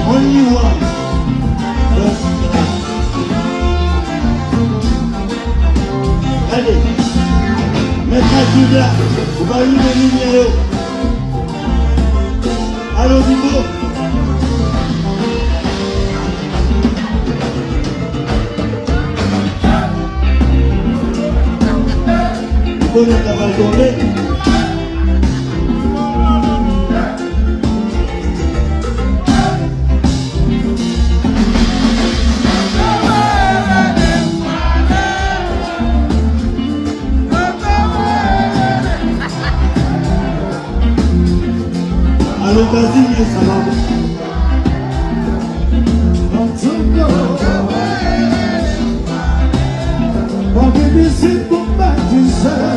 Only one. Allez, mettre à Judas, vous va lui donner le allô, Bibo. Bibo n'a pas tombé. L'occasion est ça va. On peut décider pour bâtir ça.